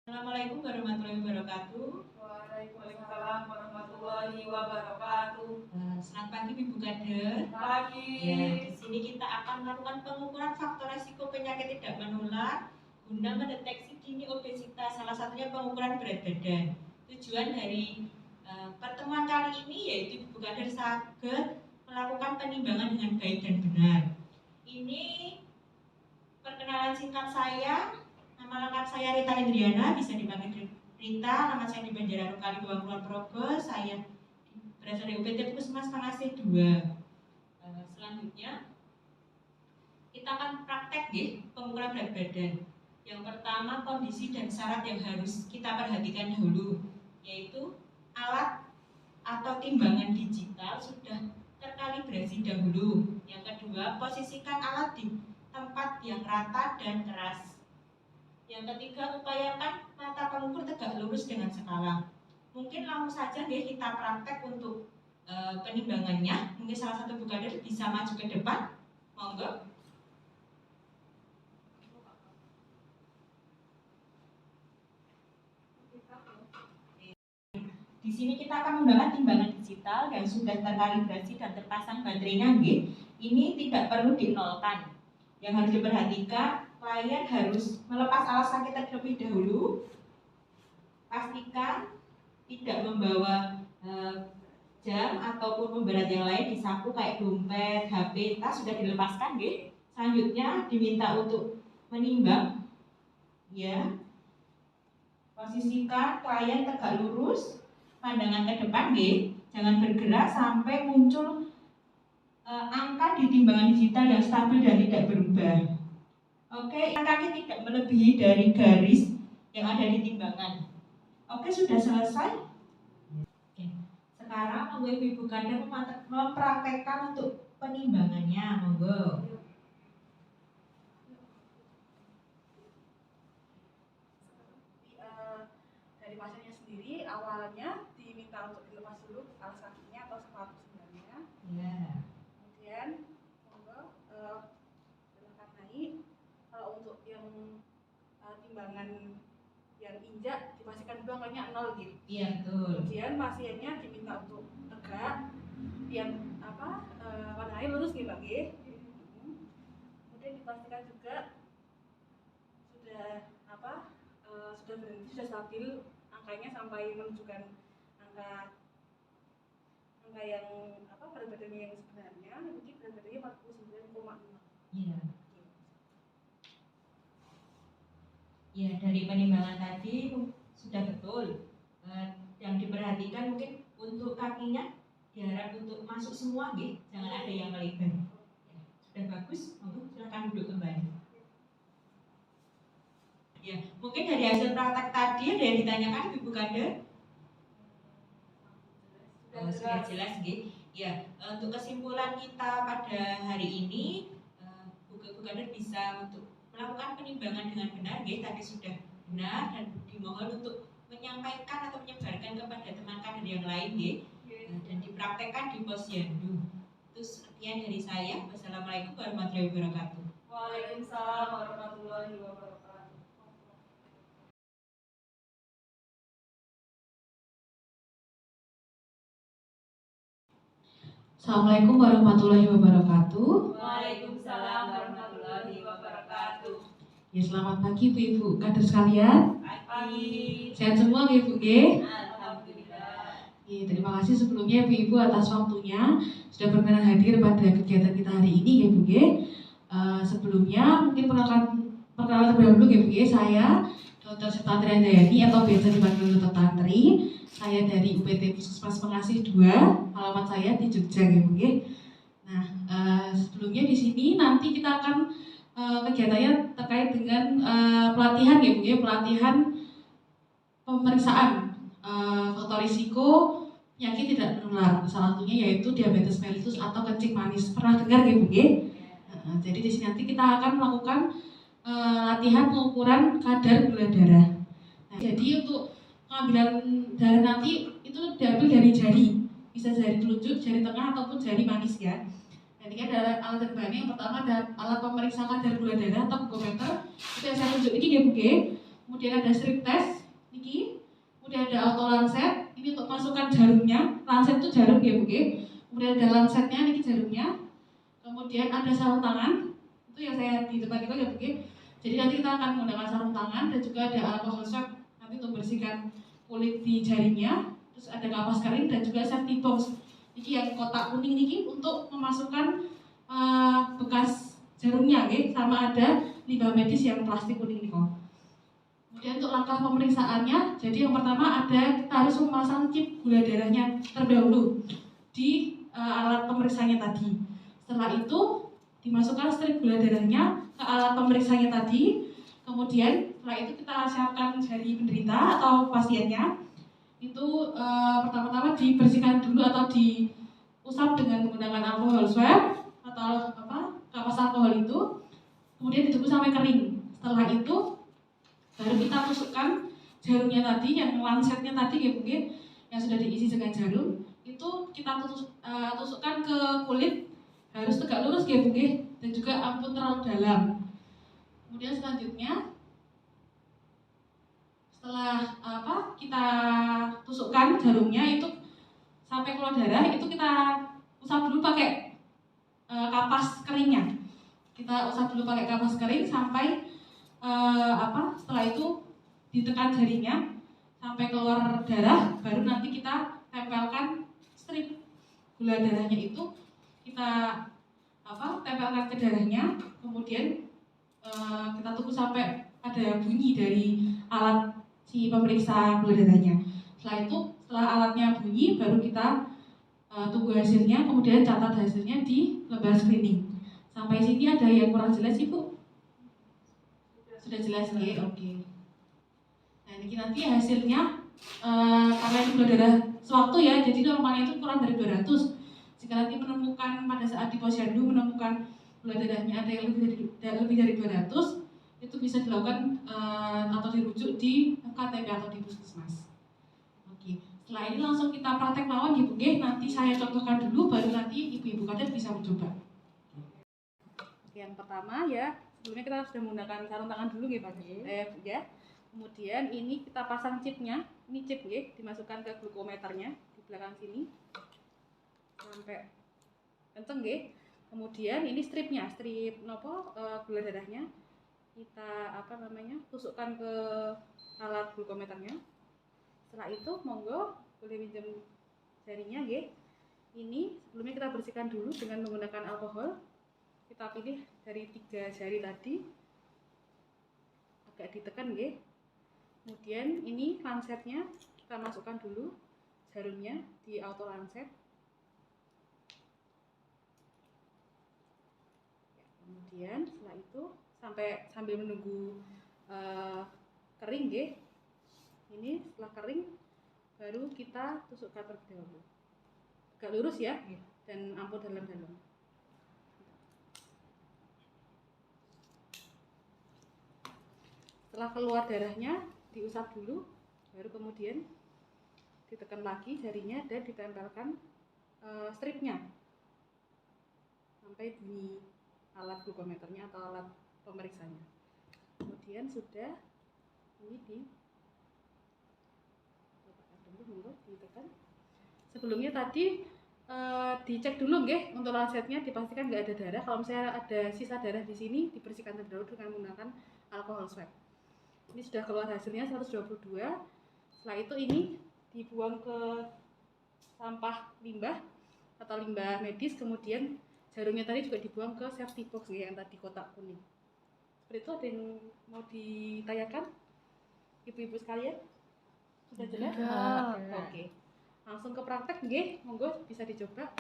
Assalamualaikum warahmatullahi wabarakatuh. Waalaikumsalam warahmatullahi wabarakatuh. Selamat pagi Ibu Kader. Pagi. Ya, di sini kita akan melakukan pengukuran faktor risiko penyakit tidak menular guna mendeteksi dini obesitas. Salah satunya pengukuran berat badan. Tujuan dari pertemuan kali ini yaitu Ibu Kader saged melakukan penimbangan dengan baik dan benar. Ini perkenalan singkat saya. Nama lengkap saya Rita Indriana, bisa dipanggil Rita. Nama saya di Banjarnegara Kali Kulon Progo. Saya berasal dari UPT Puskesmas Pengasi 2. Selanjutnya kita akan praktek pengukuran berat badan. Yang pertama, kondisi dan syarat yang harus kita perhatikan dahulu, yaitu alat atau timbangan digital sudah terkalibrasi dahulu. Yang kedua, posisikan alat di tempat yang rata dan keras. Yang ketiga, upayakan mata pengukur tegak lurus dengan skala. Mungkin langsung saja kita praktek untuk penimbangannya. Mungkin salah satu Bu Kader bisa maju ke depan. Monggo. Di sini kita akan menggunakan timbangan digital yang sudah terkalibrasi dan terpasang baterainya. Ini tidak perlu dinolkan. Yang harus diperhatikan, klien harus melepas alas kaki terlebih dahulu. Pastikan tidak membawa jam ataupun pemberat yang lain di saku kayak dompet, HP, tas sudah dilepaskan. Selanjutnya diminta untuk menimbang. Ya. Posisikan klien tegak lurus, pandangan ke depan. Jangan bergerak sampai muncul angka di timbangan digital yang stabil dan tidak berubah. Oke, kaki tidak melebihi dari garis yang ada di timbangan. Oke, sudah selesai. Oke. Sekarang monggo Ibu Kader mempraktekkan untuk penimbangannya, monggo. Dari pasiennya sendiri awalnya diminta untuk dilepas dulu alas kakinya atau sepatu sebenarnya. Ya. Kemudian monggo silahkan naik. Kalau untuk yang timbangan yang injak dipastikan dulu angkanya 0 gitu. Iya, betul. Kemudian pasiennya diminta untuk tegak, yang pandangannya lurus gitu, Pak. Kemudian dipastikan juga sudah sudah berhenti, sudah stabil angkanya sampai menunjukkan angka yang berat badannya yang sebenarnya. Jadi berat badannya 49,6. Iya. Ya, dari penimbangan tadi sudah betul. Yang diperhatikan mungkin untuk kakinya diharap untuk masuk semua, jangan ada yang melebar. Ya, sudah bagus, monggo silakan duduk kembali. Ya, mungkin dari hasil praktek tadi ada yang ditanyakan Ibu Kader? Sudah jelas, Ya, untuk kesimpulan kita pada hari ini, Bu Kader bisa untuk melakukan penimbangan dengan benar, tadi sudah benar dan dimohon untuk menyampaikan atau menyebarkan kepada teman kader yang lain, dan dipraktekkan di posyandu. Itu sekian dari saya. Wassalamualaikum warahmatullahi wabarakatuh. Waalaikumsalam warahmatullahi wabarakatuh. Assalamualaikum warahmatullahi wabarakatuh. Waalaikumsalam warahmatullahi wabarakatuh. Ya, selamat pagi Ibu Kader sekalian. Pagi. Sehat semua Ibu? Alhamdulillah. Ya, terima kasih sebelumnya Ibu atas waktunya sudah berkenan hadir pada kegiatan kita hari ini Ibu. Sebelumnya mungkin perkenalan terlebih dahulu Ibu. Saya Dr. Septantri Andayani atau biasa dipanggil Dr. Tantri. Saya dari UPT Puskesmas Pengasi 2, alamat saya di Jogja, Ibu. Nah, sebelumnya di sini nanti kita akan kegiatannya terkait dengan pelatihan, Ibu, pelatihan pemeriksaan faktor risiko penyakit tidak menular. Salah satunya yaitu diabetes mellitus atau kencing manis. Pernah dengar, Ibu? Jadi di sini nanti kita akan melakukan latihan pengukuran kadar gula darah. Nah, jadi untuk pengambilan darah nanti itu diambil dari jari, bisa jari telunjuk, jari tengah ataupun jari manis ya. Dan ini ada alat dan bahannya. Yang pertama ada alat pemeriksa kadar gula darah atau glukometer, itu yang saya tunjuk ini ya Bu. Kemudian ada strip test, niki. Kemudian ada auto lancet, ini untuk masukkan jarumnya. Lancet itu jarum ya Bu. Kemudian ada lancetnya, niki jarumnya. Kemudian ada sarung tangan, itu yang saya di depan itu ya Bu. Jadi nanti kita akan menggunakan sarung tangan dan juga ada alcohol swab nanti untuk membersihkan kulit di jarinya. Terus ada kapas kering dan juga safety box. Niki yang kotak kuning niki untuk memasukkan bekas jarumnya, sama ada limbah medis yang plastik kuning niko. Kemudian untuk langkah pemeriksaannya, jadi yang pertama kita harus memasang chip gula darahnya terlebih dahulu di alat pemeriksanya tadi. Setelah itu dimasukkan strip gula darahnya ke alat pemeriksanya tadi. Kemudian setelah itu kita siapkan jari penderita atau pasiennya. Itu pertama-tama dibersihkan dulu atau diusap dengan menggunakan alkohol swab atau kapas alkohol itu. Kemudian ditunggu sampai kering. Setelah itu baru kita tusukkan jarumnya tadi, yang lancetnya tadi ya Bu, yang sudah diisi dengan jarum, itu kita tusukkan ke kulit, harus tegak lurus ya Bu, dan juga ampun terlalu dalam. Kemudian selanjutnya setelah kita tusukkan jarumnya itu sampai keluar darah, itu kita usap dulu pakai kapas keringnya. Kita usap dulu pakai kapas kering sampai setelah itu ditekan jarinya sampai keluar darah, baru nanti kita tempelkan strip gula darahnya itu, kita tempelkan ke darahnya. Kemudian kita tunggu sampai ada bunyi dari alat si pemeriksa gula darahnya. Setelah alatnya bunyi, baru kita tunggu hasilnya, kemudian catat hasilnya di lembar screening. Sampai sini ada yang kurang jelas Ibu? Sudah jelas ya? Oke. Nah ini nanti hasilnya karena ini gula darah sewaktu ya, jadi normalnya itu kurang dari 200. Jika nanti menemukan pada saat di posyandu menemukan gula darahnya ada yang lebih dari 200, itu bisa dilakukan atau dirujuk di KTP atau di puskesmas. Oke. Setelah ini langsung kita praktek lawan ya Bu. Nanti saya contohkan dulu, baru nanti ibu-ibu kader bisa mencoba. Oke, yang pertama ya, sebelumnya kita sudah menggunakan sarung tangan dulu ya Pak. Ya. Kemudian ini kita pasang chipnya, ini chip ya, dimasukkan ke glukometernya di belakang sini sampai kenceng ya. Kemudian ini strip gula darahnya kita tusukkan ke alat glukometernya. Setelah itu monggo boleh pinjam jarinya ya. Ini sebelumnya kita bersihkan dulu dengan menggunakan alkohol. Kita pilih dari 3 jari tadi, agak ditekan ya. Kemudian ini lancetnya kita masukkan dulu jarumnya di auto lancet. Kemudian setelah itu sambil menunggu kering ya. Ini setelah kering baru kita tusukkan terlebih dahulu. Agak lurus ya, dan ampun dalam-dalam. Setelah keluar darahnya diusap dulu, baru kemudian ditekan lagi jarinya dan ditempelkan stripnya sampai bunyi alat glukometernya atau alat pemeriksanya. Kemudian sudah ini ditekan. Sebelumnya tadi dicek dulu nggih, untuk lancetnya dipastikan nggak ada darah. Kalau misalnya ada sisa darah di sini, dibersihkan terlebih dahulu dengan menggunakan alkohol swab. Ini sudah keluar hasilnya 122. Setelah itu ini dibuang ke sampah limbah atau limbah medis. Kemudian jarumnya tadi juga dibuang ke safety box yang tadi kotak kuning. Seperti itu. Ada yang mau ditanyakan ibu-ibu sekalian? Sudah jelas? Oke. Langsung ke praktek nggih, monggo bisa dicoba.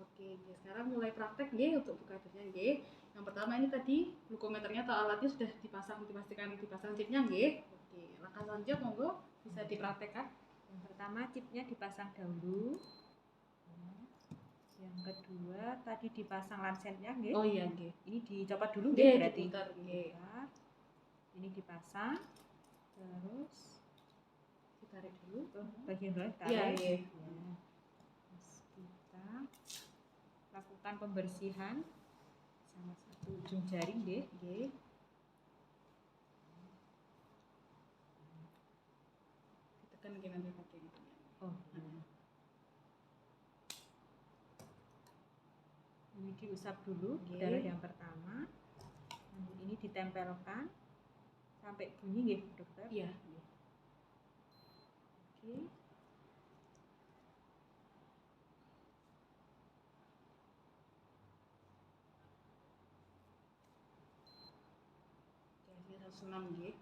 Oke, sekarang mulai praktek nggih untuk buka hasilnya nggih. Yang pertama ini tadi glukometernya atau alatnya sudah dipastikan dipasang chipnya nggih. Oke, langkah selanjutnya monggo bisa dipraktekkan. Yang pertama chipnya dipasang dahulu. Yang kedua tadi dipasang lancetnya nggih. Oh iya nggih. Ini dicopot dulu nggih berarti. Diputar nggih. Ini dipasang. Terus ditarik dulu. Bagian bawah Iya, tarik. nggih. Ya. Terus kita lakukan pembersihan sama satu ujung jari nggih. mungkin nanti pakai itu. Oh. Ini diusap dulu Oke. darah yang pertama. Nanti ini ditempelkan sampai bunyi nggih, Dokter? Iya. Oke. Kira-kira 106 nggih.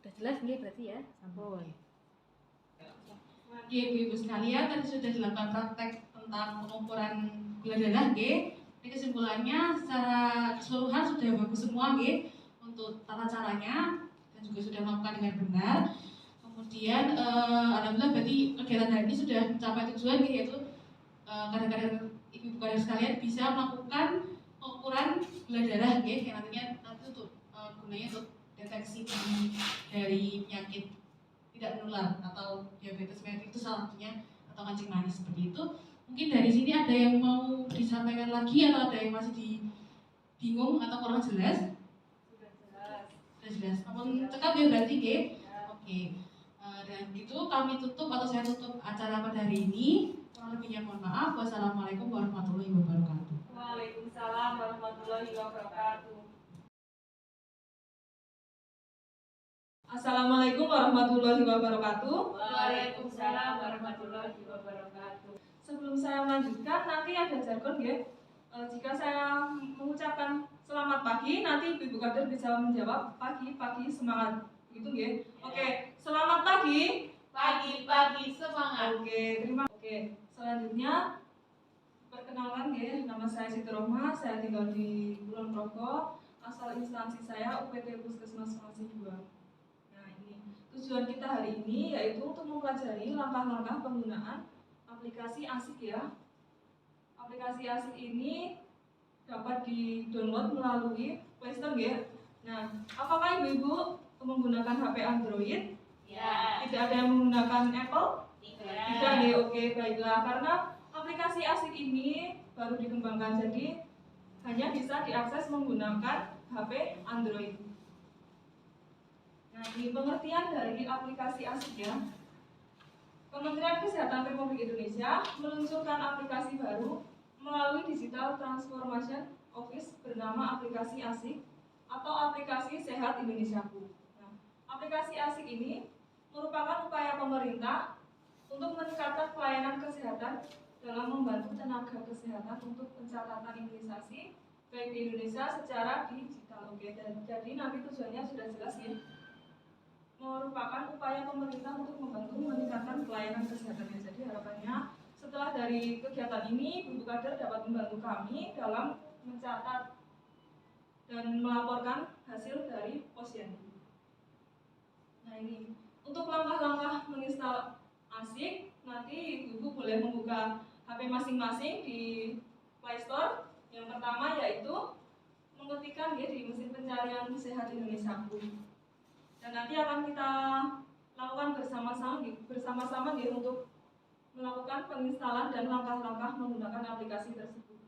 Sudah jelas nggih berarti ya? Sampun. Oke, Ibu-ibu sekalian, tadi sudah dilakukan praktek tentang pengukuran gula darah, nggih. Jadi kesimpulannya secara keseluruhan sudah bagus semua, nggih, untuk tata caranya dan juga sudah melakukan dengan benar. Kemudian alhamdulillah berarti kegiatan hari ini sudah mencapai tujuan, nggih, yaitu kader-kader ibu-ibu kader sekalian bisa melakukan pengukuran gula darah, nggih, yang nantinya nanti untuk gunanya untuk deteksi dari penyakit tidak menular atau diabetes mellitus salah satunya atau kencing manis seperti itu. Mungkin dari sini ada yang mau disampaikan lagi atau ada yang masih bingung atau kurang jelas? Sudah jelas. Sudah jelas. Namun cekap ya berarti, nggih. Oke. Dan itu kami tutup atau saya tutup acara pada hari ini. Kurang lebihnya mohon maaf. Wassalamualaikum warahmatullahi wabarakatuh. Waalaikumsalam warahmatullahi wabarakatuh. Assalamualaikum warahmatullahi wabarakatuh. Waalaikumsalam warahmatullahi wabarakatuh. Sebelum saya melanjutkan, nanti ada jargon ya. Jika saya mengucapkan selamat pagi, nanti ibu kader bisa menjawab pagi semangat. Gitu ya. Oke, selamat pagi. Pagi semangat. Oke, terima. Oke, selanjutnya perkenalkan ya, nama saya Siti Rohma, saya tinggal di Kulon Progo. Asal instansi saya UPT Puskesmas Masih 2. Tujuan kita hari ini yaitu untuk mempelajari langkah-langkah penggunaan aplikasi ASIK ya. Aplikasi ASIK ini dapat di-download melalui Play Store ya. Nah, apakah ibu-ibu menggunakan HP Android? Ya. Tidak ada yang menggunakan Apple? Tidak ya, oke baiklah. Karena aplikasi ASIK ini baru dikembangkan, jadi hanya bisa diakses menggunakan HP Android. Nah, ini pengertian dari aplikasi ASIK ya. Kementerian Kesehatan Republik Indonesia meluncurkan aplikasi baru melalui Digital Transformation Office bernama aplikasi ASIK atau aplikasi Sehat Indonesiaku. Nah, aplikasi ASIK ini merupakan upaya pemerintah untuk meningkatkan pelayanan kesehatan dalam membantu tenaga kesehatan untuk pencatatan imunisasi baik di Indonesia secara digital. Oke, jadi nanti tujuannya sudah jelas ya. Merupakan upaya pemerintah untuk membantu meningkatkan pelayanan kesehatannya. Jadi harapannya setelah dari kegiatan ini, ibu kader dapat membantu kami dalam mencatat dan melaporkan hasil dari posyandu. Nah ini untuk langkah-langkah menginstal ASIK, nanti ibu boleh membuka HP masing-masing di Play Store. Yang pertama yaitu mengetikkan ya di mesin pencarian Sehat Indonesiaku. Dan nanti akan kita lakukan bersama-sama untuk melakukan penginstalan dan langkah-langkah menggunakan aplikasi tersebut.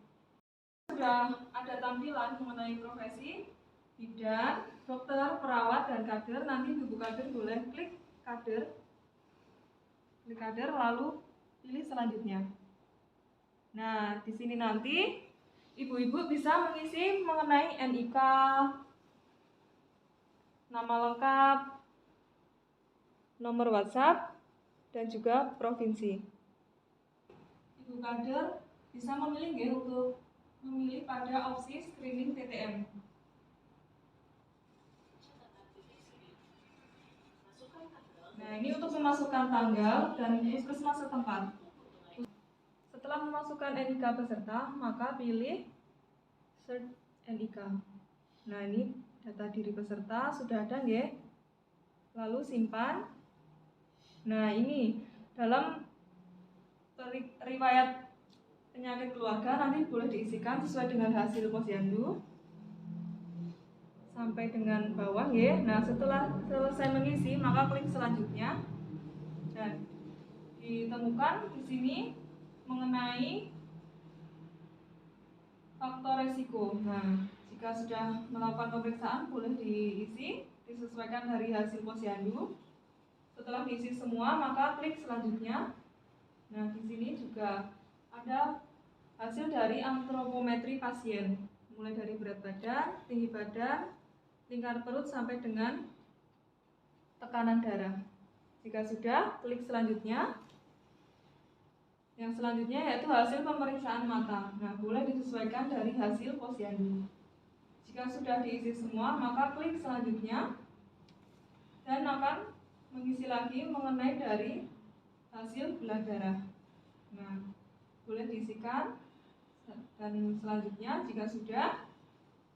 Sudah ada tampilan mengenai profesi, bidan, dokter, perawat, dan kader. Nanti ibu kader boleh klik kader lalu pilih selanjutnya. Nah, di sini nanti ibu-ibu bisa mengisi mengenai NIK, nama lengkap, nomor WhatsApp, dan juga provinsi. Ibu kader bisa memilih ya untuk memilih pada opsi screening PTM. Nah, ini untuk memasukkan tanggal dan puskesmas setempat. Setelah memasukkan NIK peserta, maka pilih Search NIK. Nah, ini data diri peserta sudah ada ya. Lalu simpan. Nah, ini dalam riwayat penyakit keluarga nanti boleh diisikan sesuai dengan hasil posyandu sampai dengan bawah ya. Nah, setelah selesai mengisi, maka klik selanjutnya. Dan ditemukan di sini mengenai faktor resiko. Nah, jika sudah melakukan pemeriksaan boleh diisi, disesuaikan dari hasil posyandu. Setelah diisi semua, maka klik selanjutnya. Nah, di sini juga ada hasil dari antropometri pasien, mulai dari berat badan, tinggi badan, lingkar perut sampai dengan tekanan darah. Jika sudah, klik selanjutnya. Yang selanjutnya yaitu hasil pemeriksaan mata. Nah, boleh disesuaikan dari hasil posyandu. Jika sudah diisi semua, maka klik selanjutnya dan akan mengisi lagi mengenai dari hasil belah darah. Nah, boleh diisikan dan selanjutnya jika sudah,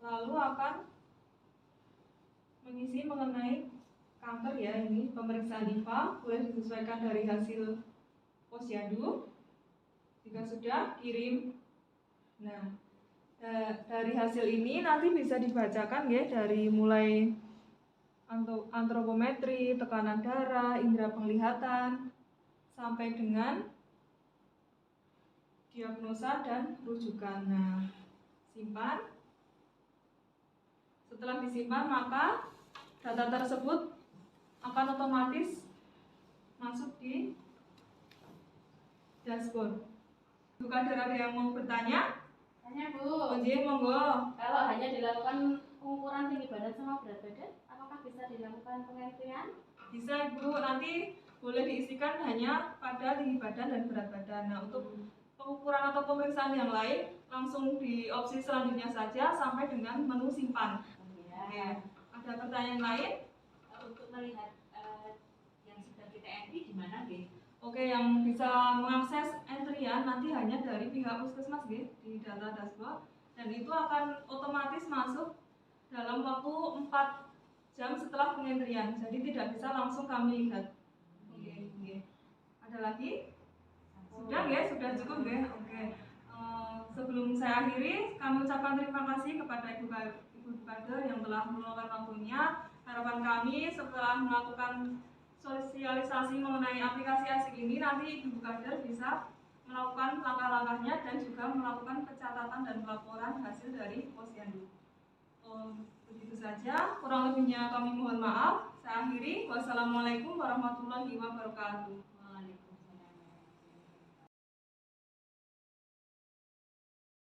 lalu akan mengisi mengenai kanker ya, ini pemeriksaan IPA, boleh disesuaikan dari hasil posyandu. Jika sudah, kirim. Nah, dari hasil ini nanti bisa dibacakan ya, dari mulai antropometri, tekanan darah, indera penglihatan, sampai dengan diagnosa dan rujukan. Nah, simpan. Setelah disimpan, maka data tersebut akan otomatis masuk di dashboard. Bu Kader, ada yang mau bertanya? Tanya Bu, Oke, monggo. kalau hanya dilakukan pengukuran tinggi badan sama berat badan, apakah bisa dilakukan pengekstrian? Bisa Ibu, nanti boleh diisikan hanya pada tinggi badan dan berat badan. Nah, untuk pengukuran atau pemeriksaan yang lain, langsung di opsi selanjutnya saja sampai dengan menu simpan. Ya. Ada pertanyaan lain? Untuk melihat yang sudah kita entry di mana, Ge? Oke, yang bisa mengakses entrian nanti hanya dari pihak puskesmas Ge, di data dashboard, dan itu akan otomatis masuk dalam waktu 4 jam setelah pengentrian, jadi tidak bisa langsung kami lihat. Oke. Ada lagi? Sudah ya, sudah cukup ya. Oke. Sebelum saya akhiri, kami ucapkan terima kasih kepada Ibu Kader yang telah meluangkan waktunya. Harapan kami setelah melakukan sosialisasi mengenai aplikasi asik ini, nanti Ibu Kader bisa melakukan langkah-langkahnya dan juga melakukan pencatatan dan pelaporan hasil dari posyandu. Begitu saja, kurang lebihnya kami mohon maaf. Saya akhiri. Wassalamualaikum warahmatullahi wabarakatuh.